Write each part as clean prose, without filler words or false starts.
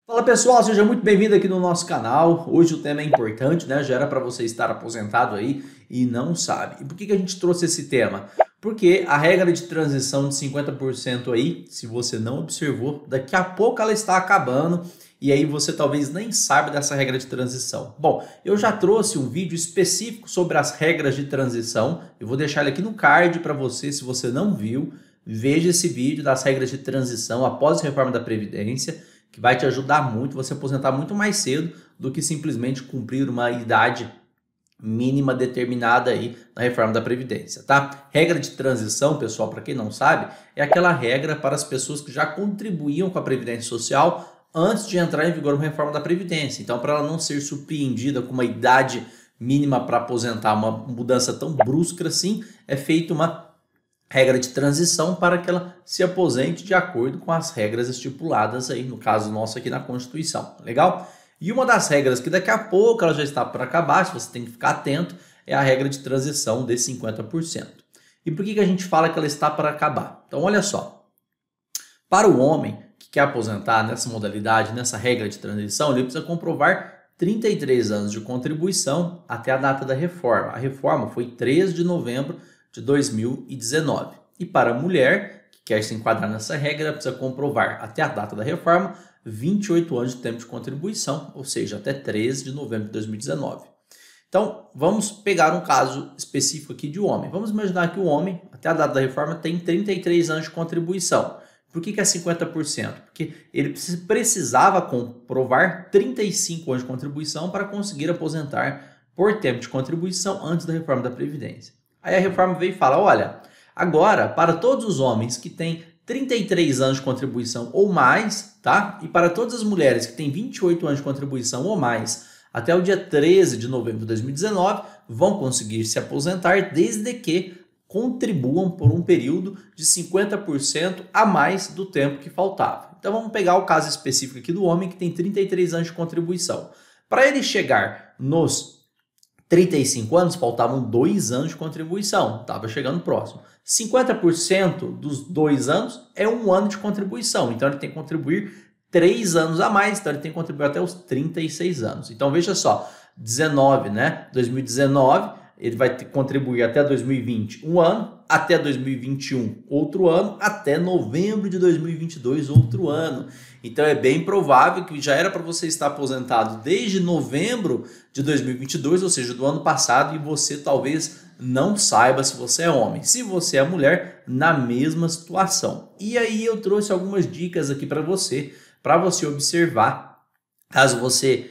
Fala pessoal, seja muito bem-vindo aqui no nosso canal. Hoje o tema é importante, né? Já era para você estar aposentado aí e não sabe. E por que a gente trouxe esse tema? Porque a regra de transição de 50% aí, se você não observou, daqui a pouco ela está acabando e aí você talvez nem saiba dessa regra de transição. Bom, eu já trouxe um vídeo específico sobre as regras de transição. Eu vou deixar ele aqui no card para você, se você não viu, veja esse vídeo das regras de transição após a reforma da Previdência, que vai te ajudar muito, você aposentar muito mais cedo do que simplesmente cumprir uma idade mínima determinada aí na reforma da Previdência, tá? Regra de transição, pessoal, para quem não sabe, é aquela regra para as pessoas que já contribuíam com a Previdência Social antes de entrar em vigor uma reforma da Previdência. Então, para ela não ser surpreendida com uma idade mínima para aposentar, uma mudança tão brusca assim, é feita uma regra de transição para que ela se aposente de acordo com as regras estipuladas aí, no caso nosso aqui na Constituição, legal? E uma das regras que daqui a pouco ela já está por acabar, se você tem que ficar atento, é a regra de transição de 50%. E por que a gente fala que ela está para acabar? Então olha só, para o homem que quer aposentar nessa modalidade, nessa regra de transição, ele precisa comprovar 33 anos de contribuição até a data da reforma. A reforma foi 3 de novembro de 2019. E para a mulher que quer se enquadrar nessa regra, precisa comprovar até a data da reforma 28 anos de tempo de contribuição, ou seja, até 13 de novembro de 2019. Então, vamos pegar um caso específico aqui de homem. Vamos imaginar que o homem, até a data da reforma, tem 33 anos de contribuição. Por que é 50%? Porque ele precisava comprovar 35 anos de contribuição para conseguir aposentar por tempo de contribuição antes da reforma da Previdência. Aí a reforma veio e fala, olha, agora para todos os homens que têm 33 anos de contribuição ou mais, tá? E para todas as mulheres que têm 28 anos de contribuição ou mais, até o dia 13 de novembro de 2019, vão conseguir se aposentar desde que contribuam por um período de 50% a mais do tempo que faltava. Então vamos pegar o caso específico aqui do homem que tem 33 anos de contribuição. Para ele chegar nos 35 anos, faltavam 2 anos de contribuição, estava chegando próximo. 50% dos 2 anos é 1 ano de contribuição, então ele tem que contribuir 3 anos a mais, então ele tem que contribuir até os 36 anos. Então veja só, 2019, ele vai contribuir até 2020 um ano, até 2021 outro ano, até novembro de 2022 outro ano. Então é bem provável que já era para você estar aposentado desde novembro de 2022, ou seja, do ano passado, e você talvez não saiba se você é homem. Se você é mulher, na mesma situação. E aí eu trouxe algumas dicas aqui para você observar, caso você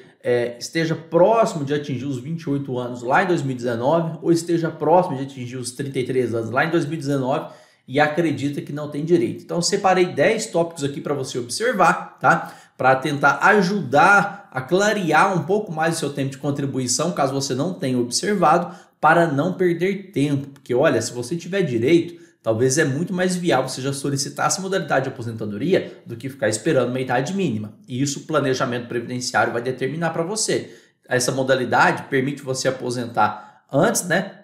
esteja próximo de atingir os 28 anos lá em 2019 ou esteja próximo de atingir os 33 anos lá em 2019 e acredita que não tem direito. Então, separei 10 tópicos aqui para você observar, tá? Para tentar ajudar a clarear um pouco mais o seu tempo de contribuição, caso você não tenha observado, para não perder tempo. Porque, olha, se você tiver direito, talvez é muito mais viável você já solicitar essa modalidade de aposentadoria do que ficar esperando uma idade mínima. E isso o planejamento previdenciário vai determinar para você. Essa modalidade permite você aposentar antes, né?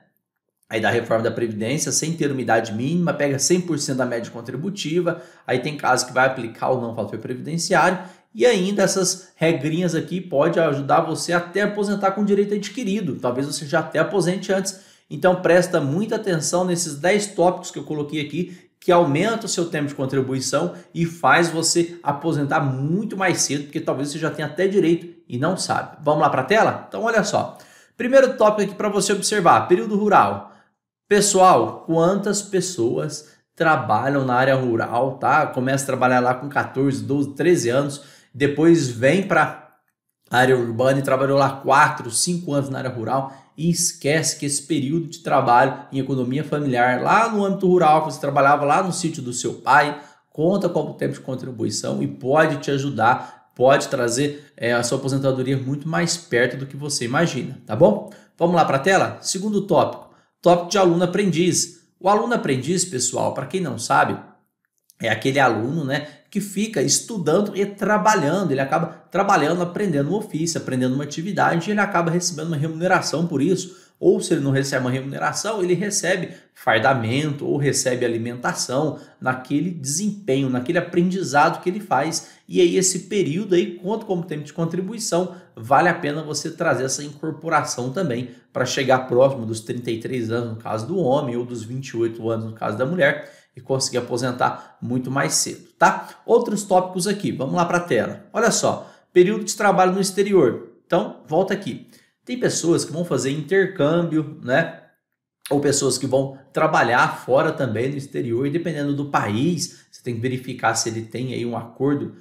Aí da reforma da Previdência, sem ter uma idade mínima, pega 100% da média contributiva, aí tem casos que vai aplicar ou não o fator previdenciário, e ainda essas regrinhas aqui podem ajudar você até a aposentar com direito adquirido. Talvez você já até aposente antes. Então presta muita atenção nesses 10 tópicos que eu coloquei aqui, que aumenta o seu tempo de contribuição e faz você aposentar muito mais cedo, porque talvez você já tenha até direito e não sabe. Vamos lá para a tela? Então olha só. Primeiro tópico aqui para você observar, período rural. Pessoal, quantas pessoas trabalham na área rural, tá? Começa a trabalhar lá com 14, 12, 13 anos, depois vem para a área urbana e trabalhou lá 4, 5 anos na área rural e esquece que esse período de trabalho em economia familiar lá no âmbito rural, que você trabalhava lá no sítio do seu pai, conta como tempo de contribuição e pode te ajudar, pode trazer a sua aposentadoria muito mais perto do que você imagina, tá bom? Vamos lá para a tela? Segundo tópico. Tópico de aluno aprendiz. O aluno aprendiz, pessoal, para quem não sabe, é aquele aluno, né, que fica estudando e trabalhando. Ele acaba trabalhando, aprendendo um ofício, aprendendo uma atividade e ele acaba recebendo uma remuneração por isso. Ou se ele não recebe uma remuneração, ele recebe fardamento ou recebe alimentação naquele desempenho, naquele aprendizado que ele faz. E aí esse período aí conta como tempo de contribuição, vale a pena você trazer essa incorporação também para chegar próximo dos 33 anos no caso do homem ou dos 28 anos no caso da mulher e conseguir aposentar muito mais cedo, tá? Outros tópicos aqui, vamos lá para a tela. Olha só, período de trabalho no exterior. Então, volta aqui. Tem pessoas que vão fazer intercâmbio, né? Ou pessoas que vão trabalhar fora também no exterior, e dependendo do país, você tem que verificar se ele tem aí um acordo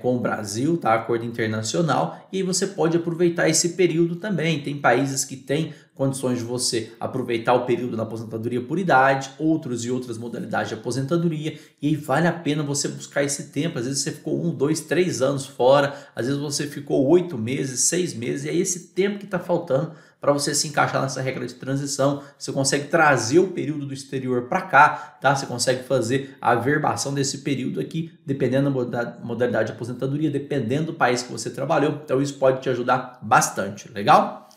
com o Brasil, tá? Acordo internacional, e aí você pode aproveitar esse período também. Tem países que têm condições de você aproveitar o período da aposentadoria por idade, outros e outras modalidades de aposentadoria, e aí vale a pena você buscar esse tempo. Às vezes você ficou 1, 2, 3 anos fora, às vezes você ficou 8 meses, 6 meses, e é esse tempo que está faltando para você se encaixar nessa regra de transição. Você consegue trazer o período do exterior para cá, tá? Você consegue fazer a averbação desse período aqui, dependendo da modalidade de aposentadoria, dependendo do país que você trabalhou. Então isso pode te ajudar bastante, legal?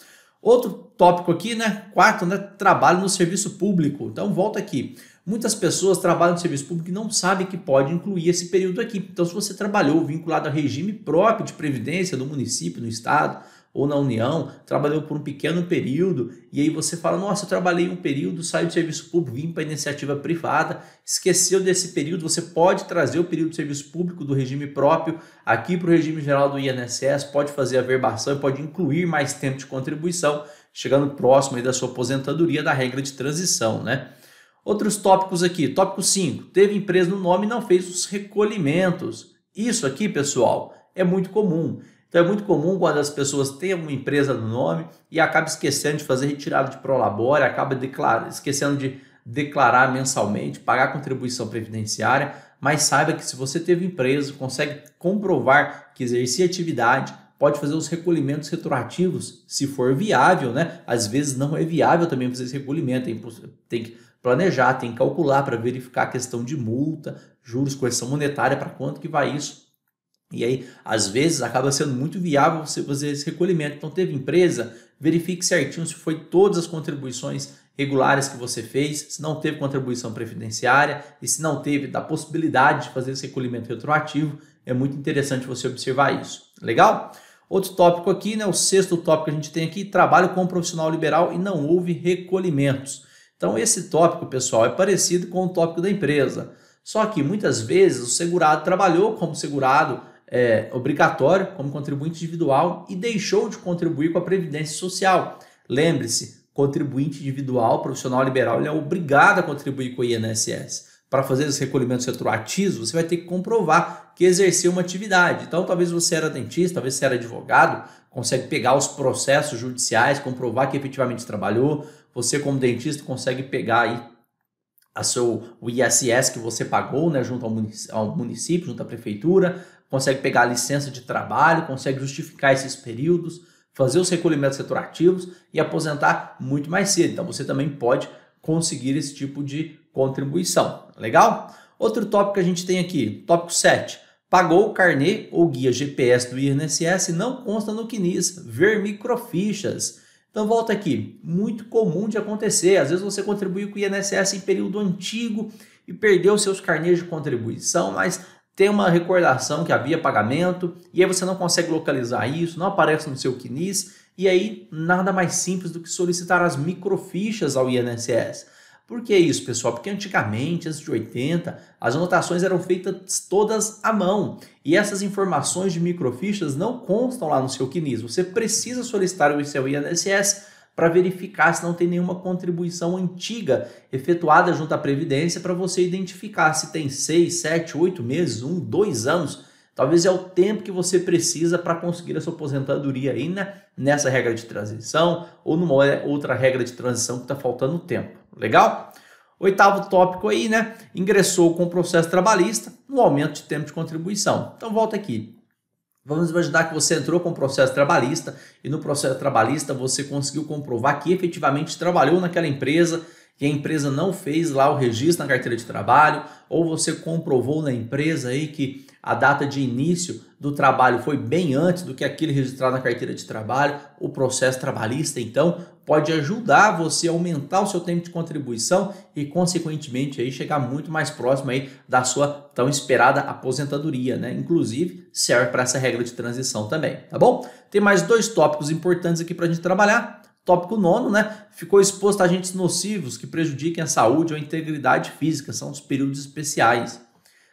Outro tópico aqui, né? Quarto, né? Trabalho no serviço público. Então volta aqui. Muitas pessoas trabalham no serviço público e não sabem que pode incluir esse período aqui. Então se você trabalhou vinculado ao regime próprio de previdência do município, no estado, ou na União, trabalhou por um pequeno período, e aí você fala, nossa, eu trabalhei um período, saio do serviço público, vim para a iniciativa privada, esqueceu desse período, você pode trazer o período de serviço público do regime próprio aqui para o regime geral do INSS, pode fazer a averbação e pode incluir mais tempo de contribuição, chegando próximo aí da sua aposentadoria da regra de transição, né? Outros tópicos aqui, tópico 5, teve empresa no nome e não fez os recolhimentos. Isso aqui, pessoal, é muito comum. Então é muito comum quando as pessoas têm uma empresa no nome e acabam esquecendo de fazer retirada de prolabore, acaba esquecendo de declarar mensalmente, pagar contribuição previdenciária, mas saiba que se você teve empresa, consegue comprovar que exercia atividade, pode fazer os recolhimentos retroativos, se for viável, né? Às vezes não é viável também fazer esse recolhimento, tem que planejar, tem que calcular para verificar a questão de multa, juros, correção monetária, para quanto que vai isso. E aí, às vezes, acaba sendo muito viável você fazer esse recolhimento. Então, teve empresa, verifique certinho se foi todas as contribuições regulares que você fez, se não teve contribuição previdenciária e se não teve, da possibilidade de fazer esse recolhimento retroativo. É muito interessante você observar isso. Legal? Outro tópico aqui, né? O sexto tópico que a gente tem aqui, trabalho com profissional liberal e não houve recolhimentos. Então, esse tópico, pessoal, é parecido com o tópico da empresa. Só que, muitas vezes, o segurado trabalhou como segurado obrigatório, como contribuinte individual e deixou de contribuir com a Previdência Social. Lembre-se, contribuinte individual, profissional liberal, ele é obrigado a contribuir com o INSS. Para fazer os recolhimentos retroativos, você vai ter que comprovar que exerceu uma atividade. Então, talvez você era dentista, talvez você era advogado, consegue pegar os processos judiciais, comprovar que efetivamente trabalhou. Você, como dentista, consegue pegar aí o ISS que você pagou, né, junto ao município, junto à prefeitura, consegue pegar a licença de trabalho, consegue justificar esses períodos, fazer os recolhimentos retroativos e aposentar muito mais cedo. Então você também pode conseguir esse tipo de contribuição. Legal? Outro tópico que a gente tem aqui, tópico 7. Pagou o carnê ou guia GPS do INSS e não consta no CNIS, ver microfichas. Então volta aqui, muito comum de acontecer. Às vezes você contribuiu com o INSS em período antigo e perdeu seus carnês de contribuição, mas tem uma recordação que havia pagamento e aí você não consegue localizar isso, não aparece no seu CNIS e aí nada mais simples do que solicitar as microfichas ao INSS. Por que isso, pessoal? Porque antigamente, antes de 80, as anotações eram feitas todas à mão e essas informações de microfichas não constam lá no seu CNIS. Você precisa solicitar o seu INSS para verificar se não tem nenhuma contribuição antiga efetuada junto à Previdência para você identificar se tem 6, 7, 8 meses, 1, 2 anos. Talvez é o tempo que você precisa para conseguir a sua aposentadoria aí, né? Nessa regra de transição ou numa outra regra de transição que está faltando tempo. Legal? Oitavo tópico aí, né? Ingressou com o processo trabalhista no aumento de tempo de contribuição. Então volta aqui. Vamos imaginar que você entrou com o processo trabalhista e no processo trabalhista você conseguiu comprovar que efetivamente trabalhou naquela empresa que a empresa não fez lá o registro na carteira de trabalho, ou você comprovou na empresa aí que a data de início do trabalho foi bem antes do que aquele registrado na carteira de trabalho, o processo trabalhista, então, pode ajudar você a aumentar o seu tempo de contribuição e, consequentemente, aí chegar muito mais próximo aí da sua tão esperada aposentadoria, né? Inclusive, serve para essa regra de transição também, tá bom? Tem mais 2 tópicos importantes aqui para a gente trabalhar. Tópico 9, né? Ficou exposto a agentes nocivos que prejudiquem a saúde ou a integridade física, são os períodos especiais.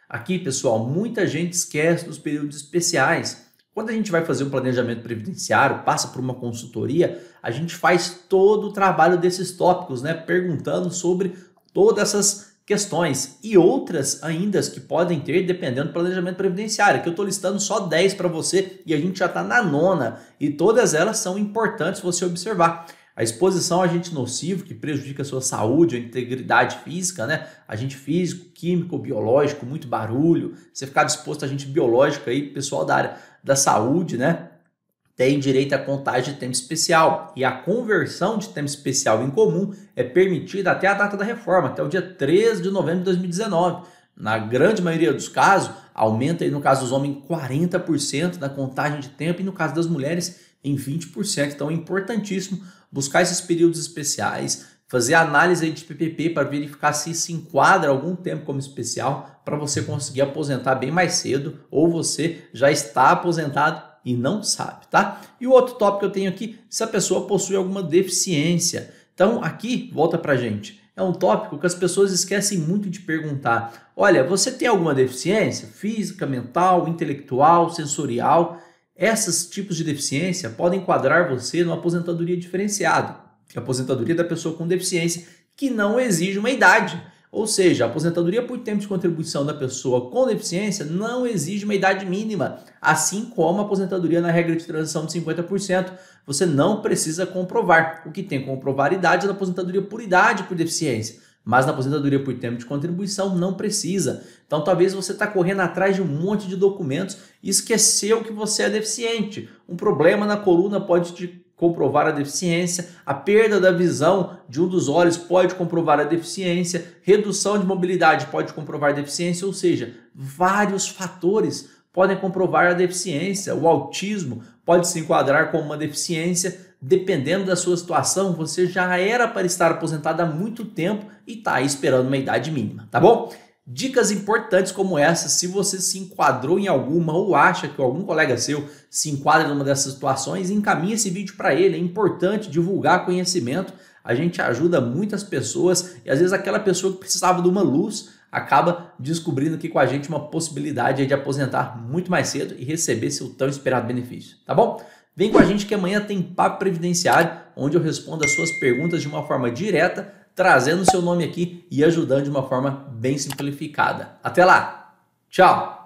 Aqui, pessoal, muita gente esquece dos períodos especiais. Quando a gente vai fazer um planejamento previdenciário, passa por uma consultoria, a gente faz todo o trabalho desses tópicos, né? Perguntando sobre todas essas questões e outras ainda que podem ter dependendo do planejamento previdenciário, que eu estou listando só 10 para você e a gente já está na 9ª e todas elas são importantes você observar. A exposição a agente nocivo que prejudica a sua saúde, a integridade física, né? Agente físico, químico, biológico, muito barulho, você ficar exposto a agente biológico aí, pessoal da área da saúde, né? Tem direito à contagem de tempo especial e a conversão de tempo especial em comum é permitida até a data da reforma, até o dia 13 de novembro de 2019. Na grande maioria dos casos, aumenta aí no caso dos homens 40% da contagem de tempo e no caso das mulheres em 20%. Então é importantíssimo buscar esses períodos especiais, fazer análise de PPP para verificar se enquadra algum tempo como especial para você conseguir aposentar bem mais cedo ou você já está aposentado e não sabe, tá? E o outro tópico que eu tenho aqui, se a pessoa possui alguma deficiência. Então aqui, volta pra gente, é um tópico que as pessoas esquecem muito de perguntar. Olha, você tem alguma deficiência física, mental, intelectual, sensorial? Esses tipos de deficiência podem enquadrar você numa aposentadoria diferenciada, que é a aposentadoria da pessoa com deficiência, que não exige uma idade. Ou seja, a aposentadoria por tempo de contribuição da pessoa com deficiência não exige uma idade mínima, assim como a aposentadoria na regra de transição de 50%. Você não precisa comprovar. O que tem que comprovar idade é na aposentadoria por idade por deficiência, mas na aposentadoria por tempo de contribuição não precisa. Então talvez você está correndo atrás de um monte de documentos e esqueceu que você é deficiente. Um problema na coluna pode te comprovar a deficiência, a perda da visão de um dos olhos pode comprovar a deficiência, redução de mobilidade pode comprovar a deficiência, ou seja, vários fatores podem comprovar a deficiência. O autismo pode se enquadrar como uma deficiência, dependendo da sua situação, você já era para estar aposentado há muito tempo e está aí esperando uma idade mínima, tá bom? Dicas importantes como essa, se você se enquadrou em alguma ou acha que algum colega seu se enquadra numa dessas situações, encaminhe esse vídeo para ele. É importante divulgar conhecimento, a gente ajuda muitas pessoas e às vezes aquela pessoa que precisava de uma luz acaba descobrindo aqui com a gente uma possibilidade de aposentar muito mais cedo e receber seu tão esperado benefício, tá bom? Vem com a gente que amanhã tem Papo Previdenciário, onde eu respondo as suas perguntas de uma forma direta, trazendo o seu nome aqui e ajudando de uma forma bem simplificada. Até lá! Tchau!